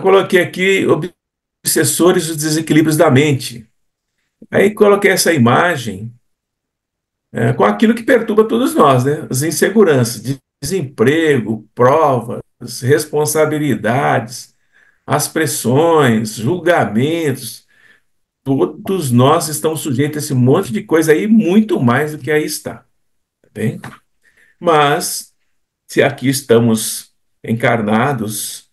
coloquei aqui obsessores dos desequilíbrios da mente. Aí coloquei essa imagem com aquilo que perturba todos nós, né? As inseguranças, desemprego, provas, responsabilidades, as pressões, julgamentos. Todos nós estamos sujeitos a esse monte de coisa aí, muito mais do que aí está, tá bem? Mas, se aqui estamos encarnados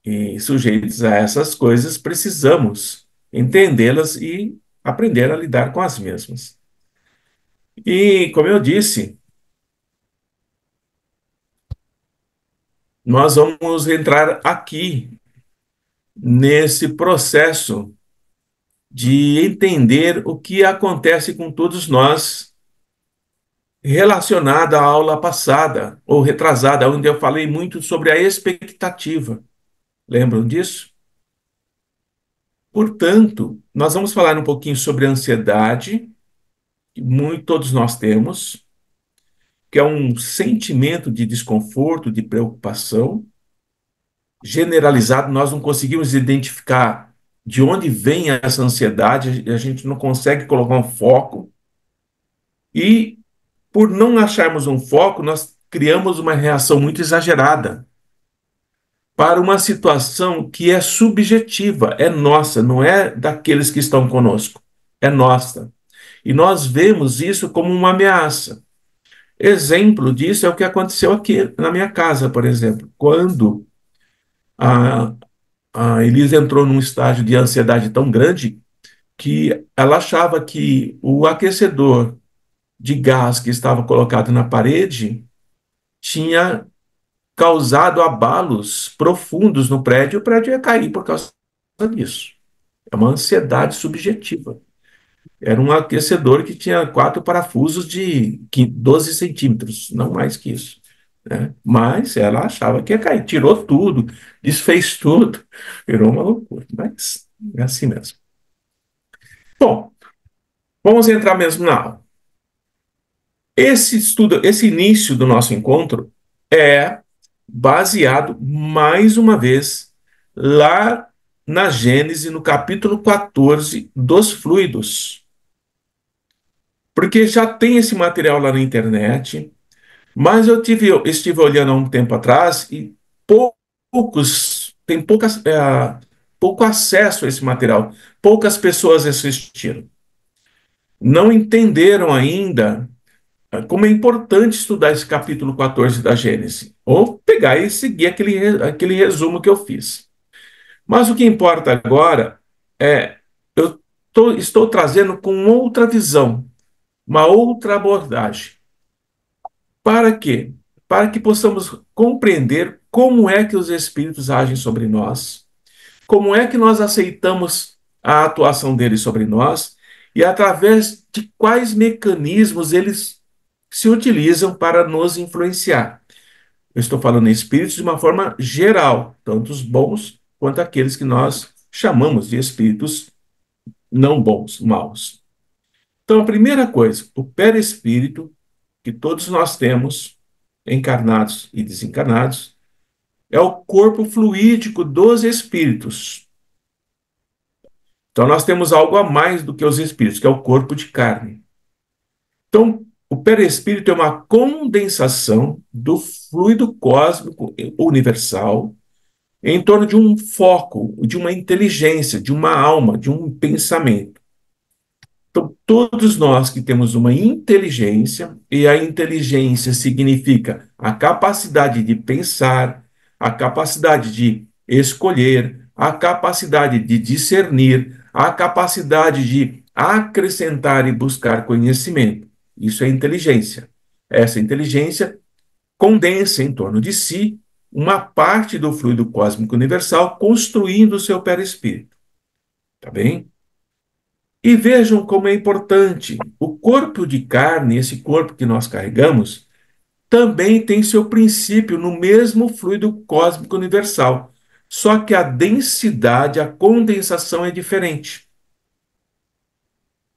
e sujeitos a essas coisas, precisamos entendê-las e aprender a lidar com as mesmas. E, como eu disse, nós vamos entrar aqui nesse processo de entender o que acontece com todos nós relacionado à aula passada ou retrasada, onde eu falei muito sobre a expectativa. Lembram disso? Portanto, nós vamos falar um pouquinho sobre a ansiedade, que todos nós temos, que é um sentimento de desconforto, de preocupação generalizado. Nós não conseguimos identificar de onde vem essa ansiedade, a gente não consegue colocar um foco, e por não acharmos um foco, nós criamos uma reação muito exagerada para uma situação que é subjetiva, é nossa, não é daqueles que estão conosco, é nossa. E nós vemos isso como uma ameaça. Exemplo disso é o que aconteceu aqui na minha casa, por exemplo. Quando a, a Elisa entrou num estágio de ansiedade tão grande que ela achava que o aquecedor de gás que estava colocado na parede tinha causado abalos profundos no prédio, e o prédio ia cair por causa disso. É uma ansiedade subjetiva. Era um aquecedor que tinha 4 parafusos de 12 centímetros, não mais que isso, né? Mas ela achava que ia cair, tirou tudo, desfez tudo, virou uma loucura, mas é assim mesmo. Bom, vamos entrar mesmo na aula. Esse estudo, esse início do nosso encontro é baseado, mais uma vez, lá na Gênese, no capítulo 14 dos fluidos. Porque já tem esse material lá na internet, mas estive olhando há um tempo atrás e tem pouco acesso a esse material. Poucas pessoas assistiram. Não entenderam ainda como é importante estudar esse capítulo 14 da Gênesis, ou pegar e seguir aquele resumo que eu fiz. Mas o que importa agora é, estou trazendo com outra visão, uma outra abordagem. Para quê? Para que possamos compreender como é que os espíritos agem sobre nós, como é que nós aceitamos a atuação deles sobre nós e através de quais mecanismos eles se utilizam para nos influenciar. Eu estou falando em espíritos de uma forma geral, tanto os bons quanto aqueles que nós chamamos de espíritos não bons, maus. Então, a primeira coisa, o perispírito, que todos nós temos, encarnados e desencarnados, é o corpo fluídico dos espíritos. Então, nós temos algo a mais do que os espíritos, que é o corpo de carne. Então, o perispírito é uma condensação do fluido cósmico universal em torno de um foco, de uma inteligência, de uma alma, de um pensamento. Então, todos nós que temos uma inteligência, e a inteligência significa a capacidade de pensar, a capacidade de escolher, a capacidade de discernir, a capacidade de acrescentar e buscar conhecimento. Isso é inteligência. Essa inteligência condensa em torno de si uma parte do fluido cósmico universal, construindo o seu perispírito. Tá bem? E vejam como é importante. O corpo de carne, esse corpo que nós carregamos, também tem seu princípio no mesmo fluido cósmico universal. Só que a densidade, a condensação é diferente.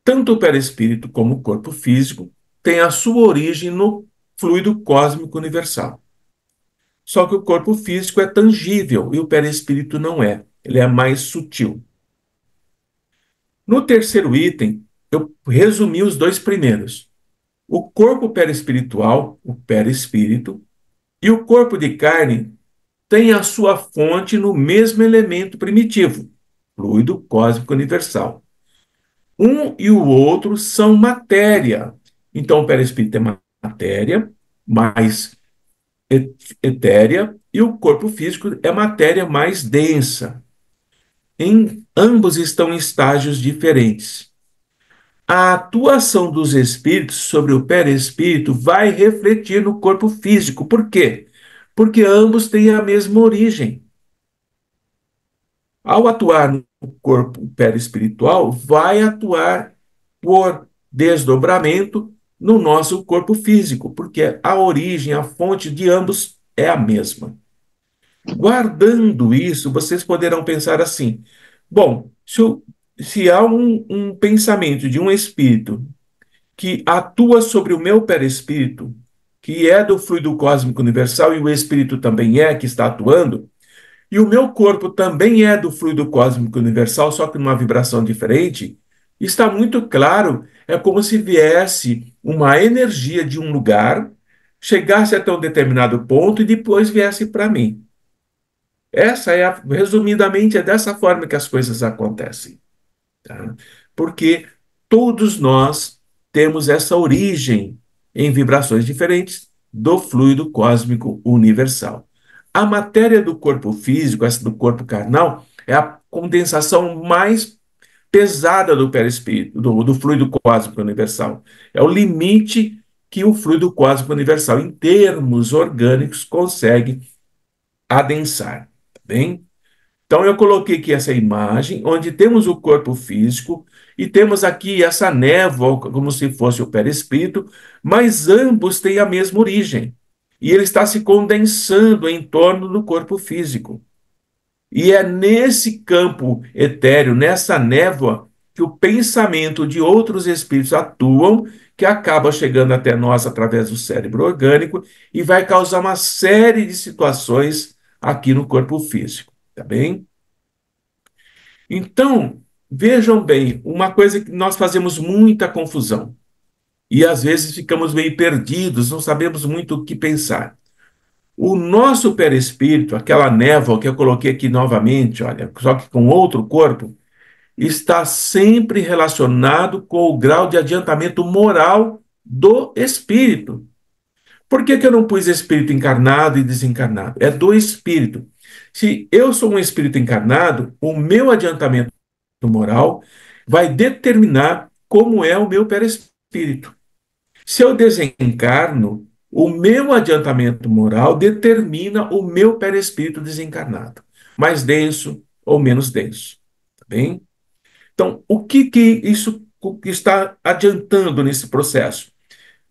Tanto o perispírito como o corpo físico têm a sua origem no fluido cósmico universal. Só que o corpo físico é tangível e o perispírito não é. ele é mais sutil. No terceiro item, eu resumi os dois primeiros. O corpo perispiritual, o perispírito, e o corpo de carne tem a sua fonte no mesmo elemento primitivo, fluido cósmico universal. Um e o outro são matéria. Então, o perispírito é matéria mais etérea e o corpo físico é matéria mais densa. Ambos estão em estágios diferentes. A atuação dos espíritos sobre o perispírito vai refletir no corpo físico. Por quê? Porque ambos têm a mesma origem. Ao atuar no corpo perispiritual, vai atuar por desdobramento no nosso corpo físico, porque a origem, a fonte de ambos é a mesma. Guardando isso, vocês poderão pensar assim: bom, se há um pensamento de um espírito que atua sobre o meu perispírito, que é do fluido cósmico universal, e o espírito também é que está atuando, e o meu corpo também é do fluido cósmico universal, só que numa vibração diferente, está muito claro, é como se viesse uma energia de um lugar, chegasse até um determinado ponto e depois viesse para mim. Resumidamente, é dessa forma que as coisas acontecem. Tá? Porque todos nós temos essa origem em vibrações diferentes do fluido cósmico universal. A matéria do corpo físico, essa do corpo carnal, é a condensação mais pesada do perispírito, do fluido cósmico universal. É o limite que o fluido cósmico universal, em termos orgânicos, consegue adensar. Tá bem? Então, eu coloquei aqui essa imagem, onde temos o corpo físico e temos aqui essa névoa, como se fosse o perispírito, mas ambos têm a mesma origem. E ele está se condensando em torno do corpo físico. E é nesse campo etéreo, nessa névoa, que o pensamento de outros espíritos atuam, que acaba chegando até nós através do cérebro orgânico e vai causar uma série de situações aqui no corpo físico. Tá bem? Então, vejam bem, uma coisa que nós fazemos muita confusão e às vezes ficamos meio perdidos, não sabemos muito o que pensar. O nosso perispírito, aquela névoa que eu coloquei aqui novamente, olha, só que com outro corpo, está sempre relacionado com o grau de adiantamento moral do espírito. Por que eu não pus espírito encarnado e desencarnado? É do espírito. Se eu sou um espírito encarnado, o meu adiantamento moral vai determinar como é o meu perispírito. Se eu desencarno, o meu adiantamento moral determina o meu perispírito desencarnado, mais denso ou menos denso, tá bem? Então, o que isso está adiantando nesse processo?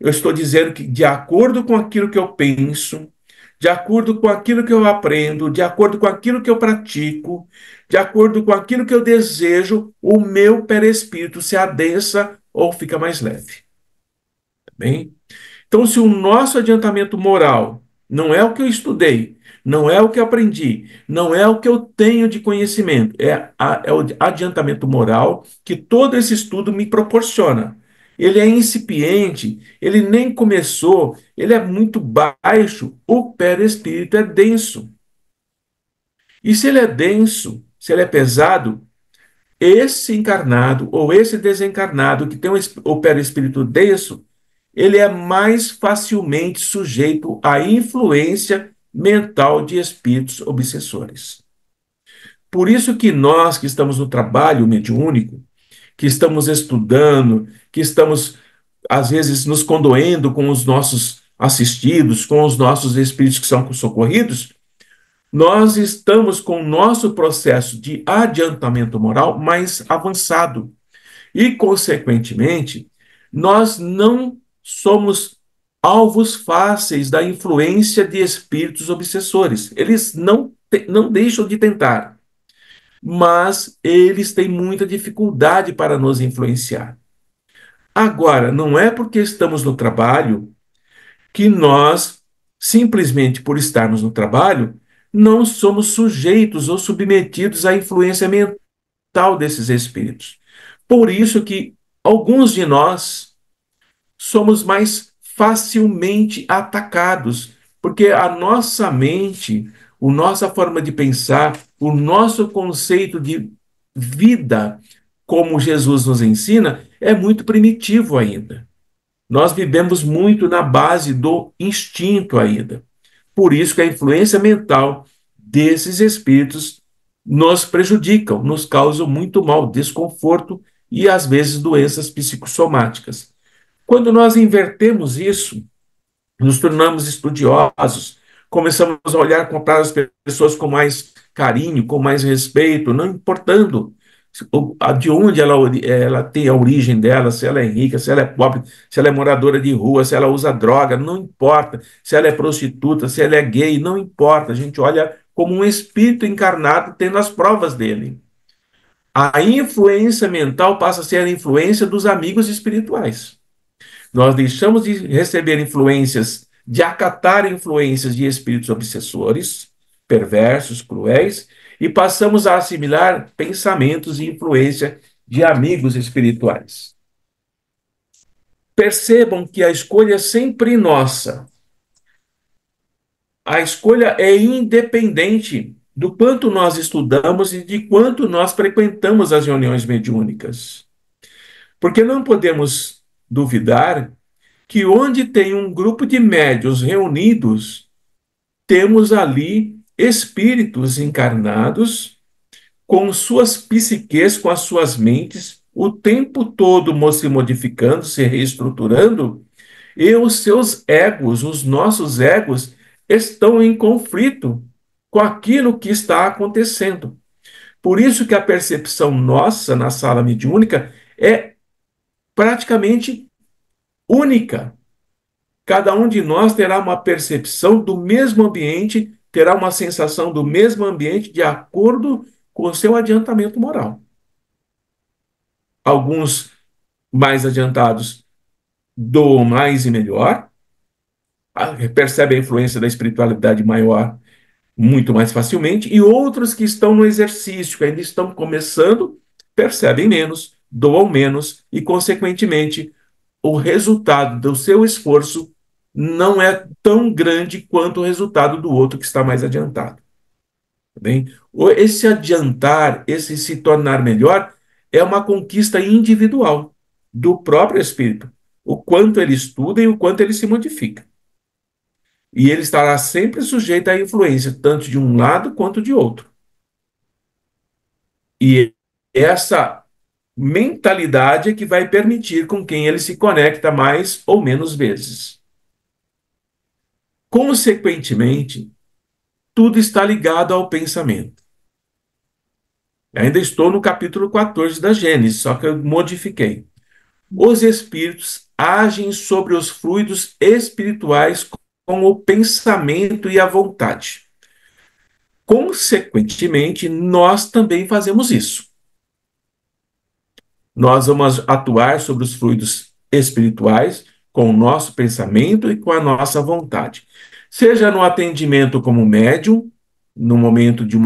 Eu estou dizendo que, de acordo com aquilo que eu penso, de acordo com aquilo que eu aprendo, de acordo com aquilo que eu pratico, de acordo com aquilo que eu desejo, o meu perispírito se adensa ou fica mais leve. Tá bem? Então, se o nosso adiantamento moral não é o que eu estudei, não é o que eu aprendi, não é o que eu tenho de conhecimento, é o adiantamento moral que todo esse estudo me proporciona. Ele é incipiente, ele nem começou, ele é muito baixo, o perispírito é denso. E se ele é denso, se ele é pesado, esse encarnado ou esse desencarnado que tem o perispírito denso, ele é mais facilmente sujeito à influência mental de espíritos obsessores. Por isso que nós que estamos no trabalho mediúnico, que estamos estudando, que estamos, às vezes, nos condoendo com os nossos assistidos, com os nossos espíritos que são socorridos, nós estamos com o nosso processo de adiantamento moral mais avançado. E, consequentemente, nós não somos alvos fáceis da influência de espíritos obsessores. Eles não deixam de tentar, mas eles têm muita dificuldade para nos influenciar. Agora, não é porque estamos no trabalho que nós, simplesmente por estarmos no trabalho, não somos sujeitos ou submetidos à influência mental desses espíritos. Por isso que alguns de nós somos mais facilmente atacados, porque a nossa mente, a nossa forma de pensar, o nosso conceito de vida, como Jesus nos ensina, é muito primitivo ainda. Nós vivemos muito na base do instinto ainda. Por isso que a influência mental desses espíritos nos prejudicam, nos causam muito mal, desconforto e às vezes doenças psicossomáticas. Quando nós invertemos isso, nos tornamos estudiosos, começamos a olhar para as pessoas com mais carinho, com mais respeito, não importando de onde ela tem a origem dela, se ela é rica, se ela é pobre, se ela é moradora de rua, se ela usa droga, não importa, se ela é prostituta, se ela é gay, não importa, a gente olha como um espírito encarnado tendo as provas dele. A influência mental passa a ser a influência dos amigos espirituais. Nós deixamos de receber influências, de acatar influências de espíritos obsessores, perversos, cruéis, e passamos a assimilar pensamentos e influência de amigos espirituais. Percebam que a escolha é sempre nossa. A escolha é independente do quanto nós estudamos e de quanto nós frequentamos as reuniões mediúnicas. Porque não podemos duvidar que onde tem um grupo de médiuns reunidos, temos ali espíritos encarnados com suas psiques, com as suas mentes, o tempo todo se modificando, se reestruturando, e os seus egos, os nossos egos, estão em conflito com aquilo que está acontecendo. Por isso que a percepção nossa na sala mediúnica é praticamente única. Cada um de nós terá uma percepção do mesmo ambiente, terá uma sensação do mesmo ambiente de acordo com o seu adiantamento moral. Alguns mais adiantados doam mais e melhor, percebem a influência da espiritualidade maior muito mais facilmente, e outros que estão no exercício, que ainda estão começando, percebem menos, doam menos, e, consequentemente, o resultado do seu esforço não é tão grande quanto o resultado do outro que está mais adiantado. Tá bem? Esse adiantar, esse se tornar melhor, é uma conquista individual do próprio espírito. O quanto ele estuda e o quanto ele se modifica. E ele estará sempre sujeito à influência, tanto de um lado quanto de outro. E essa mentalidade é que vai permitir com quem ele se conecta mais ou menos vezes. Consequentemente, tudo está ligado ao pensamento. Ainda estou no capítulo 14 da Gênesis, só que eu modifiquei. Os espíritos agem sobre os fluidos espirituais com o pensamento e a vontade. Consequentemente, nós também fazemos isso. Nós vamos atuar sobre os fluidos espirituais com o nosso pensamento e com a nossa vontade. Seja no atendimento como médium, no momento de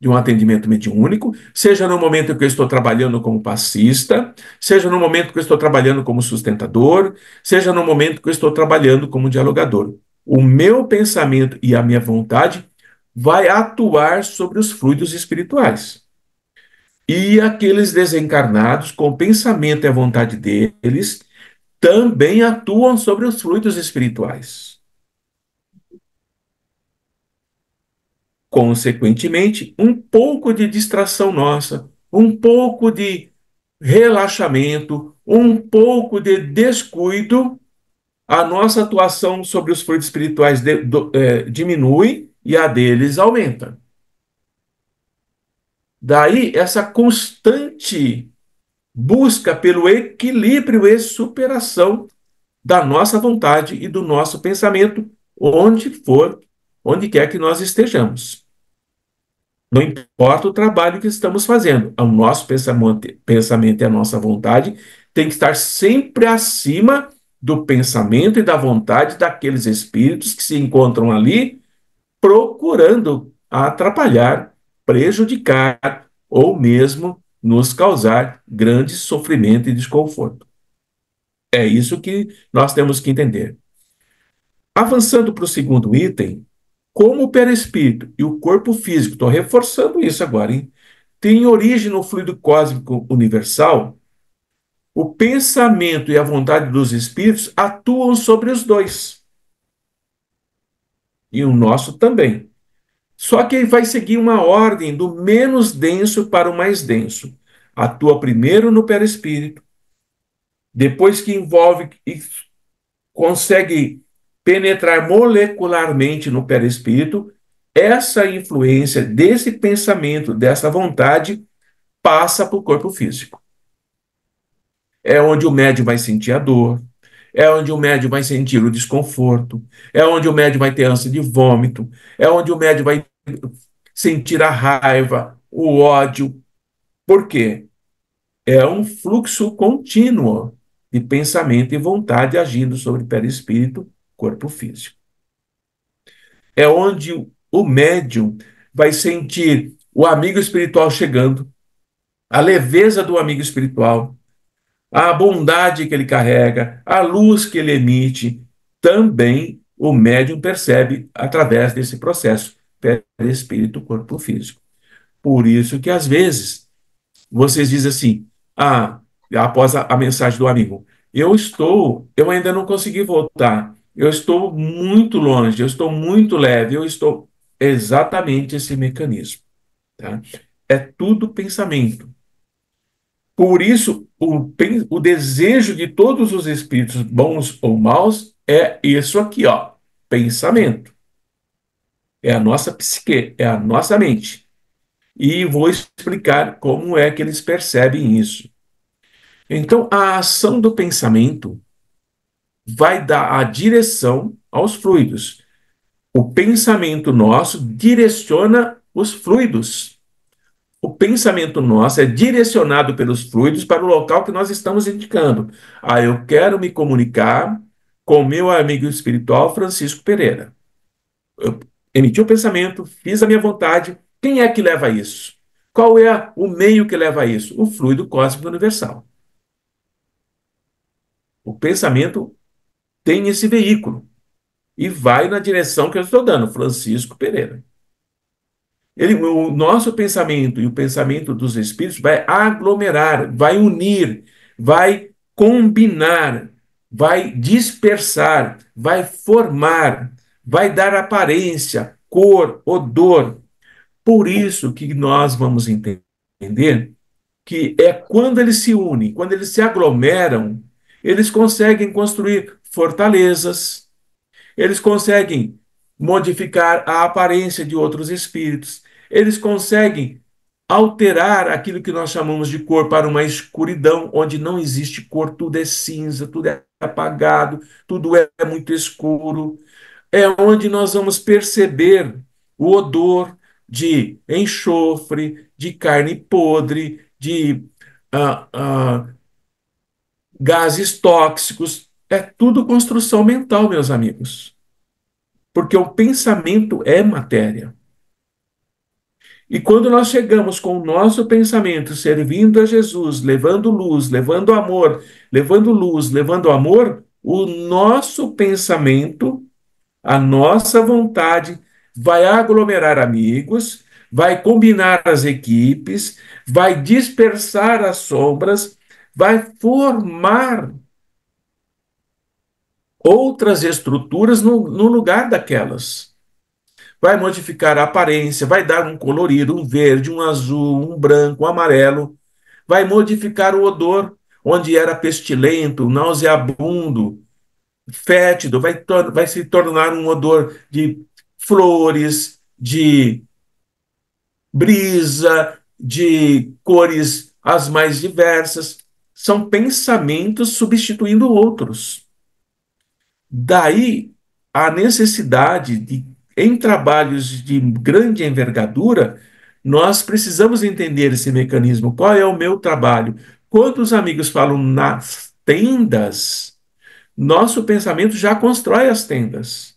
um atendimento mediúnico, seja no momento que eu estou trabalhando como passista, seja no momento que eu estou trabalhando como sustentador, seja no momento que eu estou trabalhando como dialogador. O meu pensamento e a minha vontade vai atuar sobre os fluidos espirituais. E aqueles desencarnados, com o pensamento e a vontade deles, também atuam sobre os fluidos espirituais. Consequentemente, um pouco de distração nossa, um pouco de relaxamento, um pouco de descuido, a nossa atuação sobre os fluidos espirituais diminui e a deles aumenta. Daí, essa constante busca pelo equilíbrio e superação da nossa vontade e do nosso pensamento, onde quer que nós estejamos. Não importa o trabalho que estamos fazendo, o nosso pensamento e a nossa vontade tem que estar sempre acima do pensamento e da vontade daqueles espíritos que se encontram ali procurando atrapalhar, prejudicar ou mesmo nos causar grande sofrimento e desconforto. É isso que nós temos que entender. Avançando para o segundo item, como o perispírito e o corpo físico, estou reforçando isso agora, hein? Tem origem no fluido cósmico universal, o pensamento e a vontade dos espíritos atuam sobre os dois. E o nosso também. Só que ele vai seguir uma ordem do menos denso para o mais denso. Atua primeiro no perispírito, depois que envolve e consegue penetrar molecularmente no perispírito, essa influência desse pensamento, dessa vontade, passa para o corpo físico. É onde o médium vai sentir a dor, é onde o médium vai sentir o desconforto, é onde o médium vai ter ânsia de vômito, é onde o médium vai sentir a raiva, o ódio. Por quê? É um fluxo contínuo de pensamento e vontade agindo sobre o perispírito, corpo físico. É onde o médium vai sentir o amigo espiritual chegando, a leveza do amigo espiritual, a bondade que ele carrega, a luz que ele emite. Também o médium percebe através desse processo, perispírito, corpo físico. Por isso que, às vezes, vocês dizem assim, após a mensagem do amigo, eu ainda não consegui voltar, eu estou muito longe, eu estou muito leve, eu estou... Exatamente esse mecanismo, tá? É tudo pensamento. Por isso, o desejo de todos os espíritos, bons ou maus, é isso aqui, ó, pensamento. É a nossa psique, é a nossa mente. E vou explicar como é que eles percebem isso. Então, a ação do pensamento vai dar a direção aos fluidos. O pensamento nosso direciona os fluidos. O pensamento nosso é direcionado pelos fluidos para o local que nós estamos indicando. Eu quero me comunicar com meu amigo espiritual Francisco Pereira. Eu emiti o pensamento, fiz a minha vontade. Quem é que leva isso? Qual é o meio que leva isso? O fluido cósmico universal. O pensamento tem esse veículo e vai na direção que eu estou dando, Francisco Pereira. O nosso pensamento e o pensamento dos espíritos vai aglomerar, vai unir, vai combinar, vai dispersar, vai formar, vai dar aparência, cor, odor. Por isso que nós vamos entender que é quando eles se unem, quando eles se aglomeram, eles conseguem construir fortalezas, eles conseguem modificar a aparência de outros espíritos, eles conseguem alterar aquilo que nós chamamos de cor para uma escuridão, onde não existe cor, tudo é cinza, tudo é apagado, tudo é muito escuro. É onde nós vamos perceber o odor de enxofre, de carne podre, de ah, ah, gases tóxicos. É tudo construção mental, meus amigos. Porque o pensamento é matéria. E quando nós chegamos com o nosso pensamento servindo a Jesus, levando luz, levando amor, levando luz, levando amor, o nosso pensamento, a nossa vontade vai aglomerar amigos, vai combinar as equipes, vai dispersar as sombras, vai formar outras estruturas no lugar daquelas. Vai modificar a aparência, vai dar um colorido, um verde, um azul, um branco, um amarelo, vai modificar o odor, onde era pestilento, nauseabundo, fétido, vai se tornar um odor de flores, de brisa, de cores as mais diversas. São pensamentos substituindo outros. Daí a necessidade de, em trabalhos de grande envergadura, nós precisamos entender esse mecanismo. Qual é o meu trabalho? Quando os amigos falam nas tendas, nosso pensamento já constrói as tendas.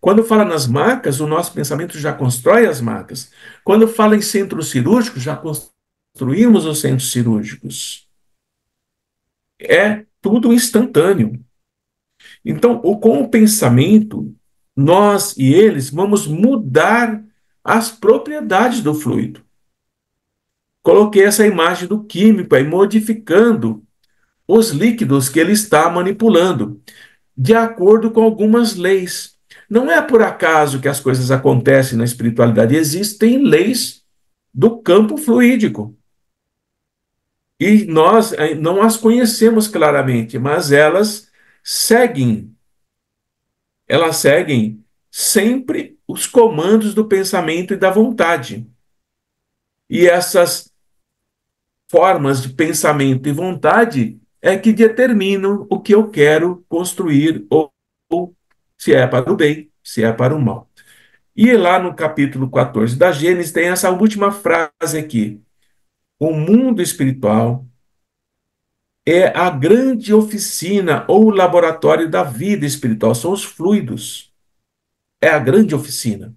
Quando fala nas macas, o nosso pensamento já constrói as macas. Quando fala em centros cirúrgicos, já construímos os centros cirúrgicos. É tudo instantâneo. Então, com o pensamento, nós e eles vamos mudar as propriedades do fluido. Coloquei essa imagem do químico aí modificando os líquidos que ele está manipulando, de acordo com algumas leis. Não é por acaso que as coisas acontecem na espiritualidade, existem leis do campo fluídico. E nós não as conhecemos claramente, mas elas seguem sempre os comandos do pensamento e da vontade. E essas formas de pensamento e vontade é que determinam o que eu quero construir, ou se é para o bem, se é para o mal. E lá no capítulo 14 da Gênesis tem essa última frase aqui. O mundo espiritual é a grande oficina ou laboratório da vida espiritual, são os fluidos. É a grande oficina.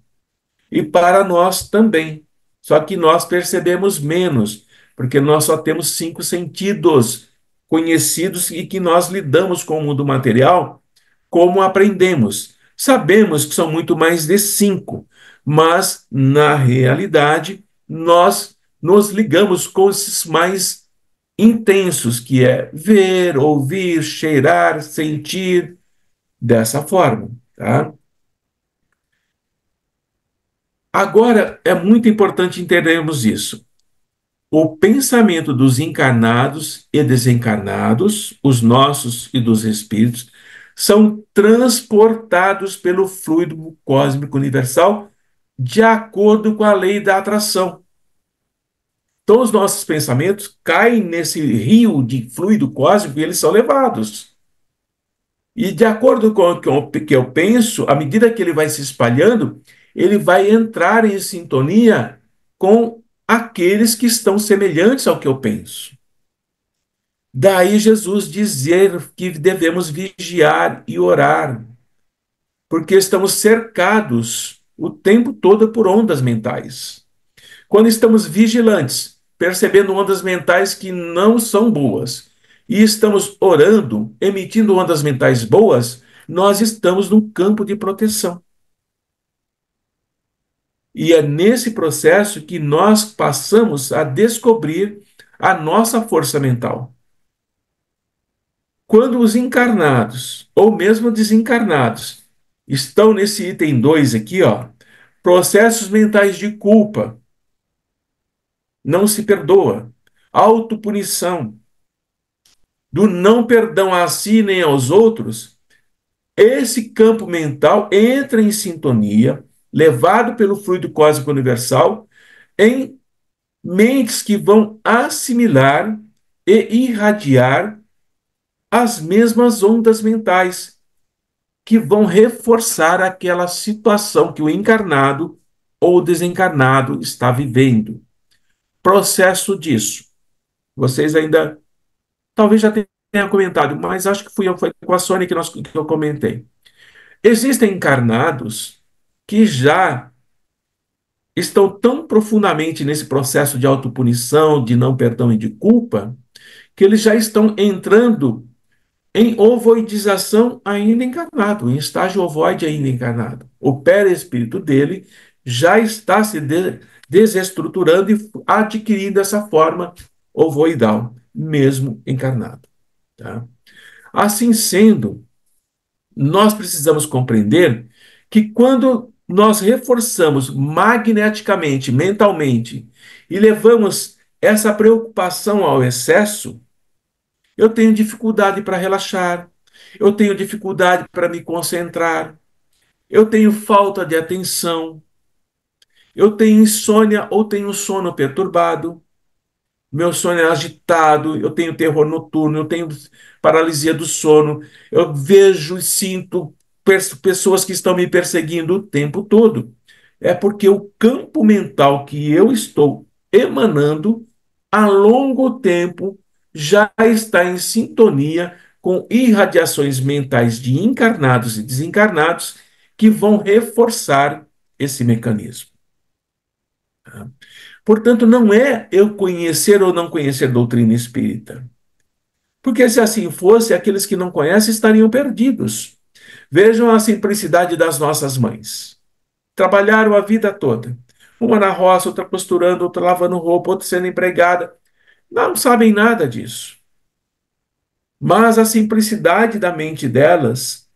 E para nós também. Só que nós percebemos menos, porque nós só temos 5 sentidos conhecidos e que nós lidamos com o mundo material como aprendemos. Sabemos que são muito mais de 5, mas na realidade nós nos ligamos com esses mais intensos, que é ver, ouvir, cheirar, sentir, dessa forma, tá? Agora, é muito importante entendermos isso. O pensamento dos encarnados e desencarnados, os nossos e dos espíritos, são transportados pelo fluido cósmico universal de acordo com a lei da atração. Então, os nossos pensamentos caem nesse rio de fluido cósmico e eles são levados. E de acordo com o que eu penso, à medida que ele vai se espalhando, ele vai entrar em sintonia com aqueles que estão semelhantes ao que eu penso. Daí Jesus dizer que devemos vigiar e orar, porque estamos cercados o tempo todo por ondas mentais. Quando estamos vigilantes, percebendo ondas mentais que não são boas, e estamos orando, emitindo ondas mentais boas, nós estamos num campo de proteção. E é nesse processo que nós passamos a descobrir a nossa força mental. Quando os encarnados, ou mesmo desencarnados, estão nesse item 2 aqui, ó, processos mentais de culpa, não se perdoa, autopunição, do não perdão a si nem aos outros, esse campo mental entra em sintonia, levado pelo fluido cósmico universal, em mentes que vão assimilar e irradiar as mesmas ondas mentais, que vão reforçar aquela situação que o encarnado ou desencarnado está vivendo. Processo disso. Vocês ainda, talvez já tenham comentado, mas acho que foi com a Sônia que eu comentei. Existem encarnados que já estão tão profundamente nesse processo de autopunição, de não perdão e de culpa, que eles já estão entrando em ovoidização ainda encarnado, em estágio ovoide ainda encarnado. O perispírito dele já está se desestruturando e adquirindo essa forma ovoidal, mesmo encarnado. Tá? Assim sendo, nós precisamos compreender que quando nós reforçamos magneticamente, mentalmente, e levamos essa preocupação ao excesso, eu tenho dificuldade para relaxar, eu tenho dificuldade para me concentrar, eu tenho falta de atenção, eu tenho insônia ou tenho sono perturbado, meu sono é agitado, eu tenho terror noturno, eu tenho paralisia do sono, eu vejo e sinto pessoas que estão me perseguindo o tempo todo. É porque o campo mental que eu estou emanando a longo tempo já está em sintonia com irradiações mentais de encarnados e desencarnados que vão reforçar esse mecanismo. Portanto, não é eu conhecer ou não conhecer doutrina espírita. Porque se assim fosse, aqueles que não conhecem estariam perdidos. Vejam a simplicidade das nossas mães. Trabalharam a vida toda. Uma na roça, outra costurando, outra lavando roupa, outra sendo empregada. Não sabem nada disso. Mas a simplicidade da mente delas,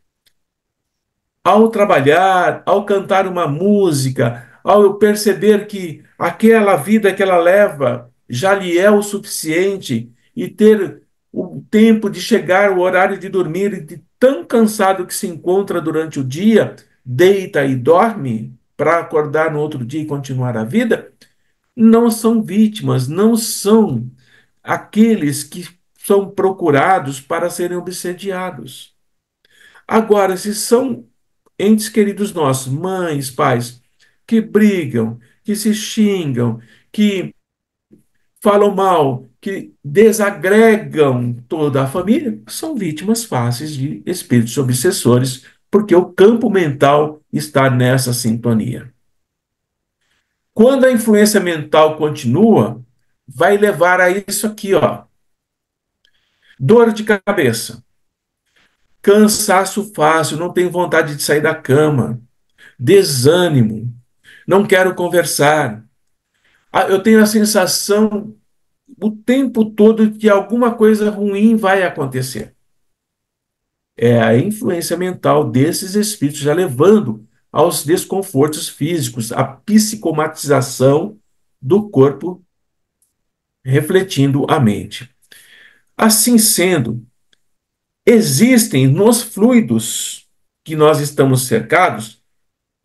ao trabalhar, ao cantar uma música, ao perceber que aquela vida que ela leva já lhe é o suficiente e ter o tempo de chegar, o horário de dormir, e de tão cansado que se encontra durante o dia, deita e dorme para acordar no outro dia e continuar a vida, não são vítimas, não são aqueles que são procurados para serem obsediados. Agora, se são entes queridos nossos, mães, pais, que brigam, que se xingam, que falam mal, que desagregam toda a família, são vítimas fáceis de espíritos obsessores, porque o campo mental está nessa sintonia. Quando a influência mental continua, vai levar a isso aqui, ó. Dor de cabeça, cansaço fácil, não tenho vontade de sair da cama, desânimo, não quero conversar. Eu tenho a sensação o tempo todo que alguma coisa ruim vai acontecer. É a influência mental desses espíritos já levando aos desconfortos físicos, à psicomatização do corpo, refletindo a mente. Assim sendo, existem nos fluidos que nós estamos cercados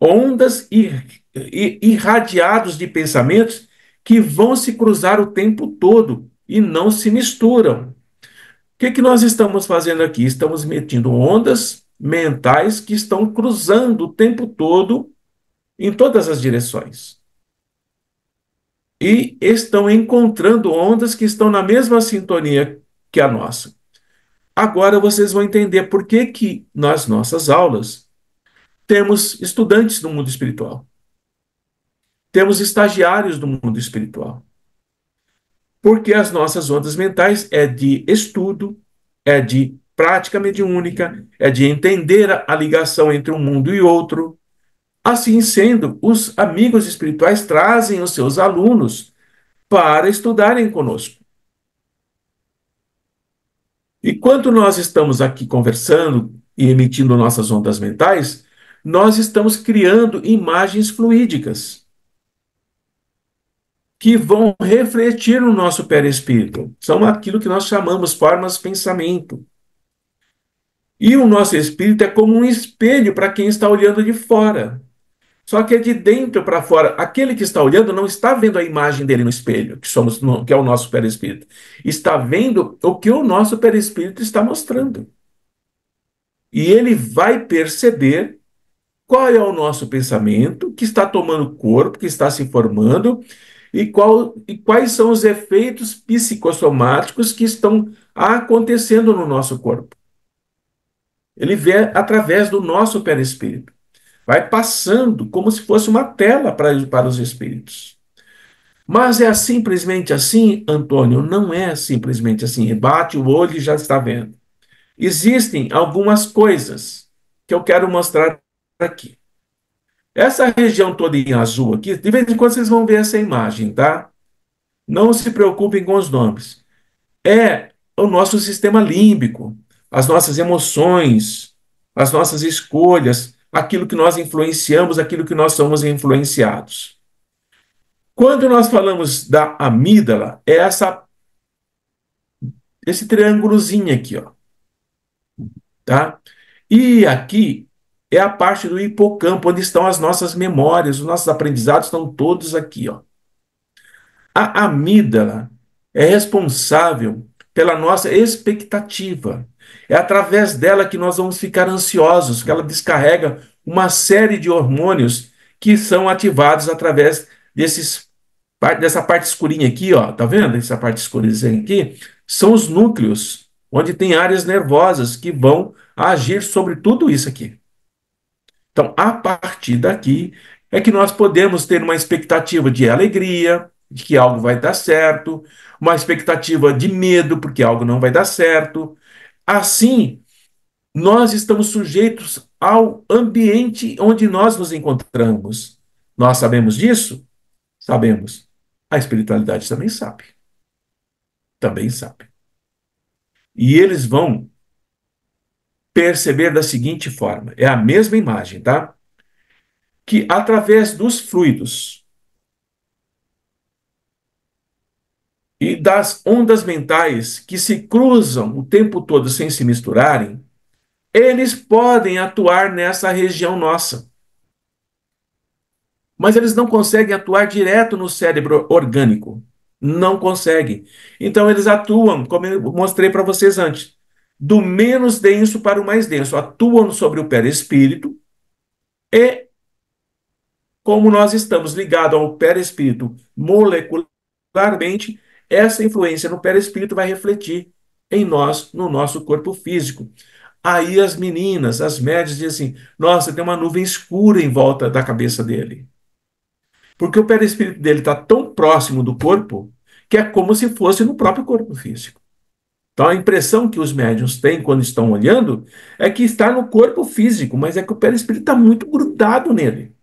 ondas irradiados de pensamentos que vão se cruzar o tempo todo e não se misturam. O que nós estamos fazendo aqui? Estamos emitindo ondas mentais que estão cruzando o tempo todo em todas as direções. E estão encontrando ondas que estão na mesma sintonia que a nossa. Agora vocês vão entender por que nas nossas aulas temos estudantes do mundo espiritual. Temos estagiários do mundo espiritual. Porque as nossas ondas mentais é de estudo, é de prática mediúnica, é de entender a ligação entre um mundo e outro. Assim sendo, os amigos espirituais trazem os seus alunos para estudarem conosco. E quando nós estamos aqui conversando e emitindo nossas ondas mentais, nós estamos criando imagens fluídicas que vão refletir no nosso perispírito. São aquilo que nós chamamos formas de pensamento. E o nosso espírito é como um espelho para quem está olhando de fora. Só que é de dentro para fora. Aquele que está olhando não está vendo a imagem dele no espelho, que é o nosso perispírito. Está vendo o que o nosso perispírito está mostrando. E ele vai perceber qual é o nosso pensamento, que está tomando corpo, que está se formando, e quais são os efeitos psicossomáticos que estão acontecendo no nosso corpo. Ele vê através do nosso perispírito. Vai passando como se fosse uma tela para os espíritos. Mas é simplesmente assim, Antônio? Não é simplesmente assim. Bate o olho e já está vendo. Existem algumas coisas que eu quero mostrar aqui. Essa região toda em azul aqui, de vez em quando vocês vão ver essa imagem, tá? Não se preocupem com os nomes. É o nosso sistema límbico, as nossas emoções, as nossas escolhas, aquilo que nós influenciamos, aquilo que nós somos influenciados. Quando nós falamos da amígdala, é esse triângulozinho aqui, ó, tá? E aqui é a parte do hipocampo, onde estão as nossas memórias, os nossos aprendizados estão todos aqui, ó. A amígdala é responsável pela nossa expectativa. É através dela que nós vamos ficar ansiosos, que ela descarrega uma série de hormônios que são ativados através dessa parte escurinha aqui, ó, tá vendo? Essa parte escurinha aqui são os núcleos, onde tem áreas nervosas que vão agir sobre tudo isso aqui. Então, a partir daqui é que nós podemos ter uma expectativa de alegria, de que algo vai dar certo, uma expectativa de medo, porque algo não vai dar certo. Assim, nós estamos sujeitos ao ambiente onde nós nos encontramos. Nós sabemos disso? Sabemos. A espiritualidade também sabe. Também sabe. E eles vão perceber da seguinte forma: é a mesma imagem, tá? Que através dos fluidos e das ondas mentais que se cruzam o tempo todo sem se misturarem, eles podem atuar nessa região nossa. Mas eles não conseguem atuar direto no cérebro orgânico. Não conseguem. Então eles atuam, como eu mostrei para vocês antes, do menos denso para o mais denso. Atuam sobre o perispírito e, como nós estamos ligados ao perispírito molecularmente, essa influência no perispírito vai refletir em nós, no nosso corpo físico. Aí as meninas, as médias dizem assim: nossa, tem uma nuvem escura em volta da cabeça dele. Porque o perispírito dele está tão próximo do corpo que é como se fosse no próprio corpo físico. Então a impressão que os médiuns têm quando estão olhando é que está no corpo físico, mas é que o perispírito está muito grudado nele.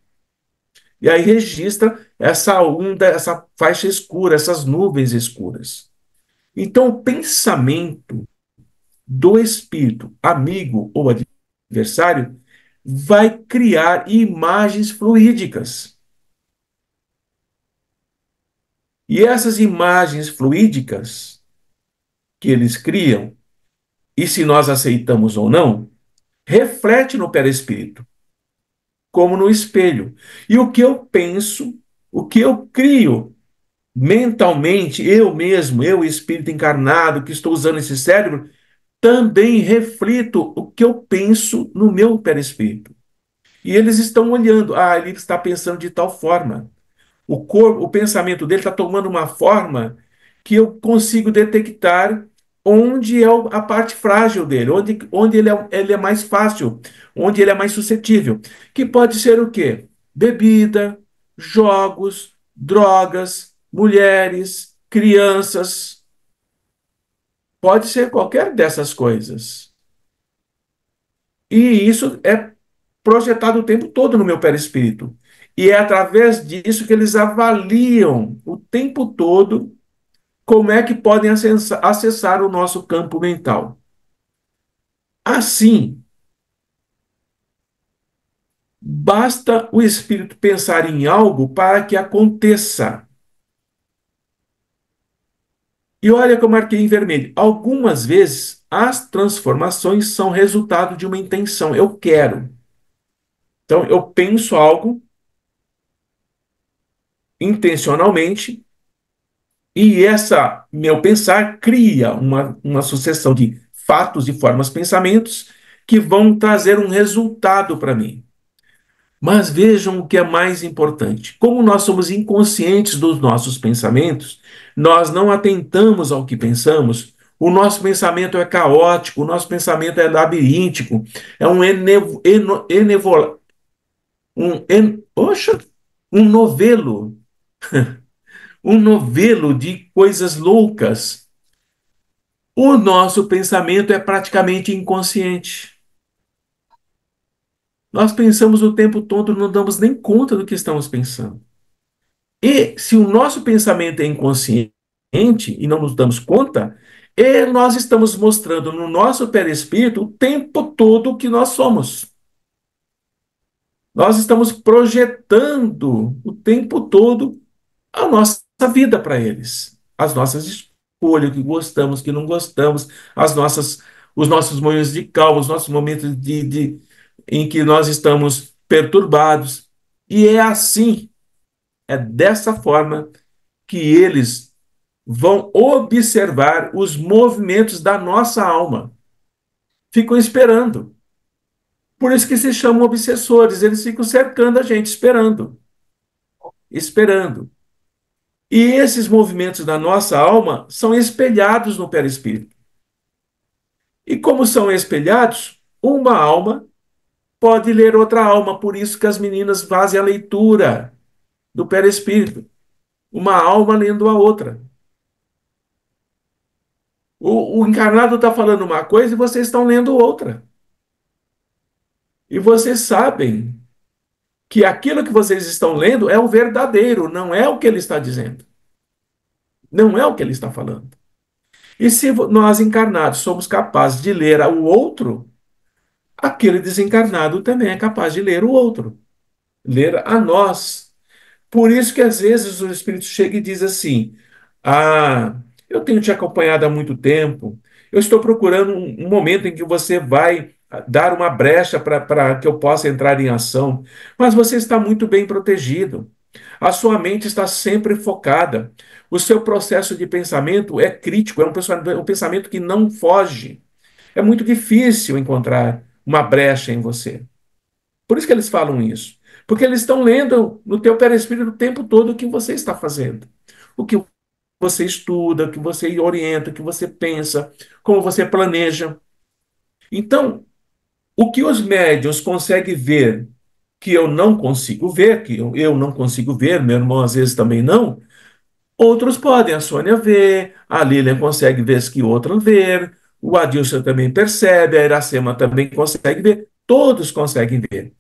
E aí registra essa onda, essa faixa escura, essas nuvens escuras. Então o pensamento do espírito, amigo ou adversário, vai criar imagens fluídicas. E essas imagens fluídicas que eles criam, e se nós aceitamos ou não, reflete no perispírito, como no espelho. E o que eu penso, o que eu crio mentalmente, eu mesmo, eu, espírito encarnado, que estou usando esse cérebro, também reflito o que eu penso no meu perispírito. E eles estão olhando, ele está pensando de tal forma. O pensamento dele está tomando uma forma que eu consigo detectar onde é a parte frágil dele, onde ele é mais fácil, onde ele é mais suscetível. Que pode ser o quê? Bebida, jogos, drogas, mulheres, crianças. Pode ser qualquer dessas coisas. E isso é projetado o tempo todo no meu perispírito. E é através disso que eles avaliam o tempo todo como é que podem acessar o nosso campo mental. Assim, basta o espírito pensar em algo para que aconteça. E olha que eu marquei em vermelho. Algumas vezes, as transformações são resultado de uma intenção. Eu quero. Então, eu penso algo intencionalmente. E essa meu pensar cria uma sucessão de fatos e formas, pensamentos que vão trazer um resultado para mim. Mas vejam o que é mais importante. Como nós somos inconscientes dos nossos pensamentos, nós não atentamos ao que pensamos, o nosso pensamento é caótico, o nosso pensamento é labiríntico, é oxa, um novelo, um novelo de coisas loucas. O nosso pensamento é praticamente inconsciente. Nós pensamos o tempo todo, não damos nem conta do que estamos pensando. E se o nosso pensamento é inconsciente e não nos damos conta, nós estamos mostrando no nosso perispírito o tempo todo o que nós somos. Nós estamos projetando o tempo todo a nossa vida para eles, as nossas escolhas, o que gostamos, o que não gostamos, os nossos momentos de calma, os nossos momentos em que nós estamos perturbados. E é assim, é dessa forma que eles vão observar os movimentos da nossa alma. Ficam esperando. Por isso que se chamam obsessores, eles ficam cercando a gente, esperando. Esperando. E esses movimentos da nossa alma são espelhados no perispírito. E como são espelhados, uma alma pode ler outra alma, por isso que as meninas fazem a leitura do perispírito. Uma alma lendo a outra. O encarnado está falando uma coisa e vocês estão lendo outra. E vocês sabem que aquilo que vocês estão lendo é o verdadeiro, não é o que ele está dizendo. Não é o que ele está falando. E se nós encarnados somos capazes de ler o outro, aquele desencarnado também é capaz de ler o outro, ler a nós. Por isso que às vezes o Espírito chega e diz assim: Ah, eu tenho te acompanhado há muito tempo, eu estou procurando um momento em que você vai dar uma brecha para que eu possa entrar em ação, mas você está muito bem protegido. A sua mente está sempre focada. O seu processo de pensamento é crítico, é um pensamento que não foge. É muito difícil encontrar uma brecha em você. Por isso que eles falam isso. Porque eles estão lendo no teu perispírito o tempo todo o que você está fazendo. O que você estuda, o que você orienta, o que você pensa, como você planeja. Então, o que os médiuns conseguem ver que eu não consigo ver, que eu não consigo ver, meu irmão às vezes também não, outros podem. A Sônia vê, a Lilian consegue ver que outros vê, o Adilson também percebe, a Iracema também consegue ver, todos conseguem ver,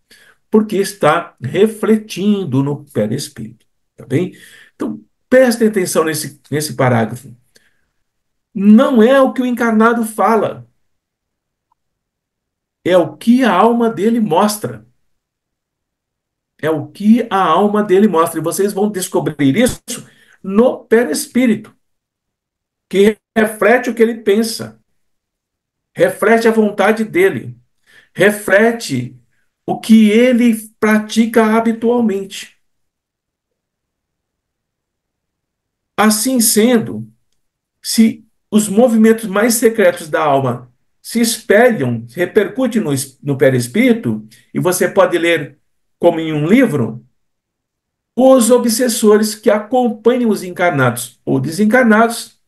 porque está refletindo no perispírito, tá bem? Então, prestem atenção nesse parágrafo. Não é o que o encarnado fala, é o que a alma dele mostra. É o que a alma dele mostra. E vocês vão descobrir isso no perispírito, que reflete o que ele pensa, reflete a vontade dele, reflete o que ele pratica habitualmente. Assim sendo, se os movimentos mais secretos da alma se espelham, repercutem no perispírito, e você pode ler como em um livro, os obsessores que acompanham os encarnados ou desencarnados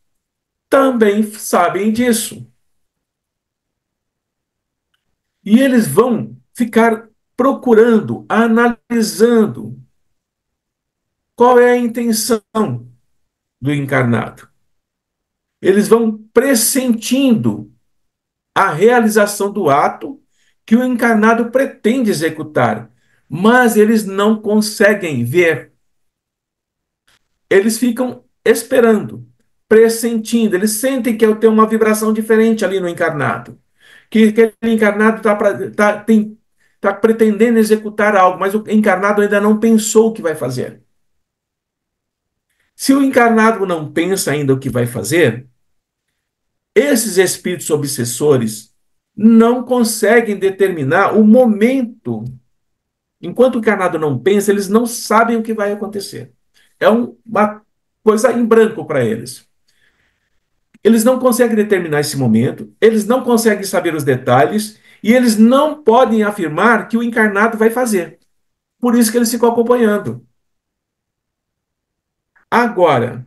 também sabem disso. E eles vão ficar procurando, analisando qual é a intenção do encarnado. Eles vão pressentindo a realização do ato que o encarnado pretende executar, mas eles não conseguem ver. Eles ficam esperando, pressentindo, eles sentem que eu tenho uma vibração diferente ali no encarnado, que aquele encarnado tá pretendendo executar algo, mas o encarnado ainda não pensou o que vai fazer. Se o encarnado não pensa ainda o que vai fazer, esses espíritos obsessores não conseguem determinar o momento. Enquanto o encarnado não pensa, eles não sabem o que vai acontecer. É uma coisa em branco para eles. Eles não conseguem determinar esse momento, eles não conseguem saber os detalhes e eles não podem afirmar que o encarnado vai fazer. Por isso que eles ficam acompanhando. Agora,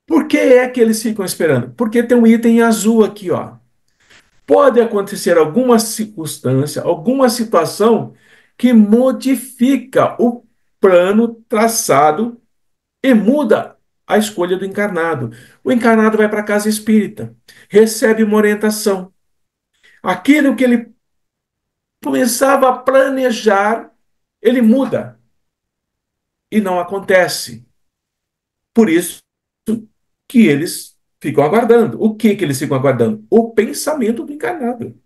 por que é que eles ficam esperando? Porque tem um item azul aqui, ó. Pode acontecer alguma circunstância, alguma situação que modifica o plano traçado e muda a escolha do encarnado. O encarnado vai para a casa espírita, recebe uma orientação. Aquilo que ele começava a planejar, ele muda e não acontece. Por isso que eles ficam aguardando. O que que eles ficam aguardando? O pensamento do encarnado.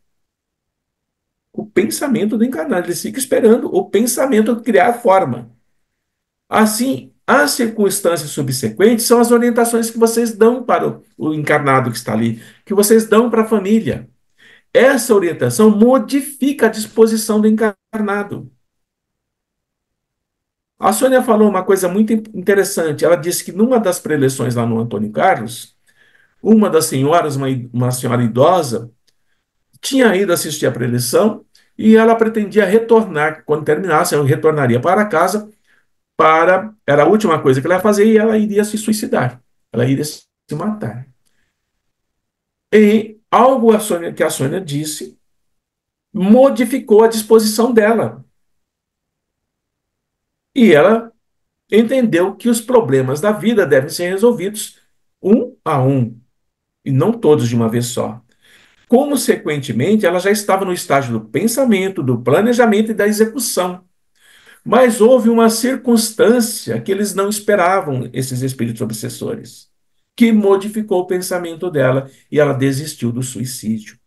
O pensamento do encarnado. Eles ficam esperando o pensamento criar forma. Assim, as circunstâncias subsequentes são as orientações que vocês dão para o encarnado que está ali, que vocês dão para a família. Essa orientação modifica a disposição do encarnado. A Sônia falou uma coisa muito interessante. Ela disse que numa das preleções lá no Antônio Carlos, uma das senhoras, uma senhora idosa, tinha ido assistir a preleção e ela pretendia retornar. Quando terminasse, ela retornaria para casa era a última coisa que ela ia fazer e ela iria se suicidar. Ela iria se matar. E algo que a Sônia disse modificou a disposição dela. E ela entendeu que os problemas da vida devem ser resolvidos um a um, e não todos de uma vez só. Consequentemente, ela já estava no estágio do pensamento, do planejamento e da execução. Mas houve uma circunstância que eles não esperavam, esses espíritos obsessores, que modificou o pensamento dela e ela desistiu do suicídio.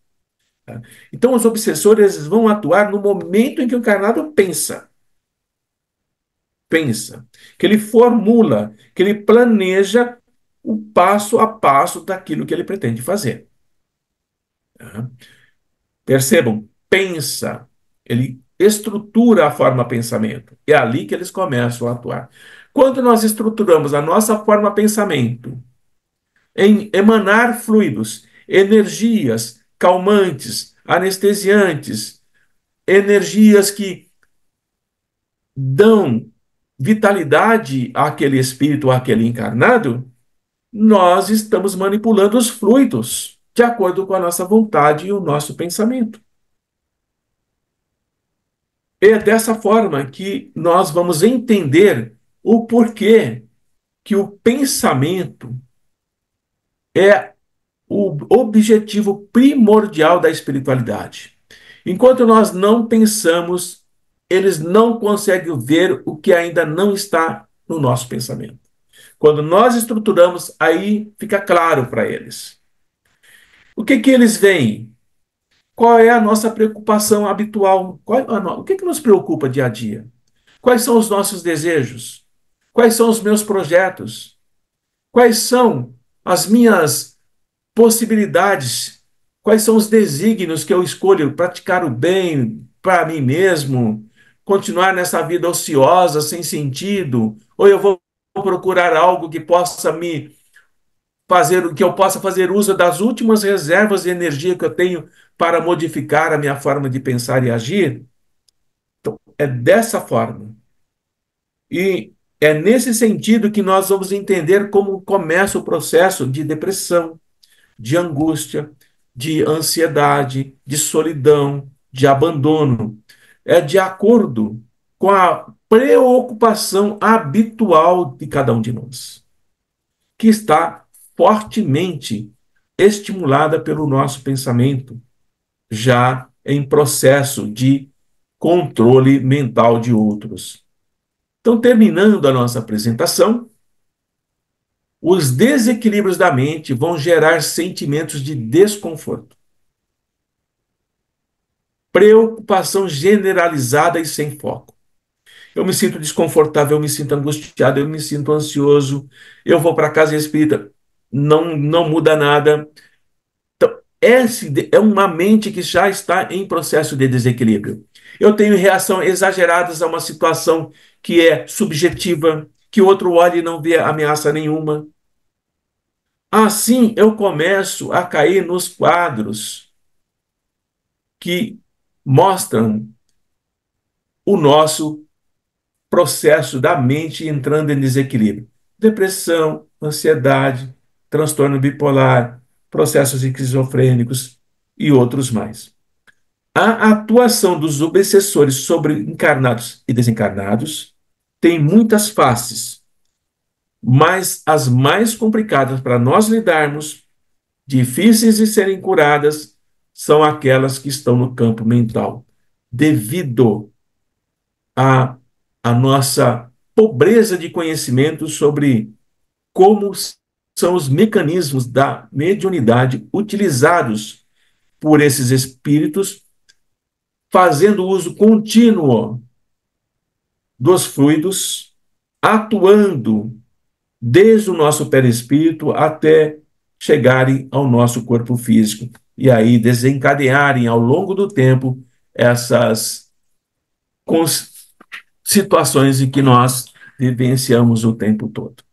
Tá? Então, os obsessores eles vão atuar no momento em que o encarnado pensa, que ele formula, que ele planeja o passo a passo daquilo que ele pretende fazer. Tá? Percebam, pensa, ele estrutura a forma pensamento. É ali que eles começam a atuar. Quando nós estruturamos a nossa forma pensamento em emanar fluidos, energias calmantes, anestesiantes, energias que dão vitalidade àquele espírito, àquele encarnado, nós estamos manipulando os fluidos de acordo com a nossa vontade e o nosso pensamento. É dessa forma que nós vamos entender o porquê que o pensamento é o objetivo primordial da espiritualidade. Enquanto nós não pensamos, eles não conseguem ver o que ainda não está no nosso pensamento. Quando nós estruturamos, aí fica claro para eles. O que que eles veem? Qual é a nossa preocupação habitual? O que que nos preocupa dia a dia? Quais são os nossos desejos? Quais são os meus projetos? Quais são as minhas possibilidades? Quais são os desígnios que eu escolho praticar o bem para mim mesmo? Continuar nessa vida ociosa, sem sentido? Ou eu vou procurar algo que possa me fazer, que eu possa fazer uso das últimas reservas de energia que eu tenho para modificar a minha forma de pensar e agir? Então, é dessa forma. E é nesse sentido que nós vamos entender como começa o processo de depressão, de angústia, de ansiedade, de solidão, de abandono. É de acordo com a preocupação habitual de cada um de nós, que está fortemente estimulada pelo nosso pensamento, já em processo de controle mental de outros. Então, terminando a nossa apresentação, os desequilíbrios da mente vão gerar sentimentos de desconforto, preocupação generalizada e sem foco. Eu me sinto desconfortável, eu me sinto angustiado, eu me sinto ansioso, eu vou para a casa espírita, não muda nada. Então, essa é uma mente que já está em processo de desequilíbrio. Eu tenho reações exageradas a uma situação que é subjetiva, que o outro olha e não vê ameaça nenhuma. Assim, eu começo a cair nos quadros que mostram o nosso processo da mente entrando em desequilíbrio. Depressão, ansiedade, transtorno bipolar, processos esquizofrênicos e outros mais. A atuação dos obsessores sobre encarnados e desencarnados tem muitas faces, mas as mais complicadas para nós lidarmos, difíceis de serem curadas, são aquelas que estão no campo mental, devido à nossa pobreza de conhecimento sobre como são os mecanismos da mediunidade utilizados por esses espíritos, fazendo uso contínuo dos fluidos, atuando desde o nosso perispírito até chegarem ao nosso corpo físico e aí desencadearem ao longo do tempo essas situações em que nós vivenciamos o tempo todo.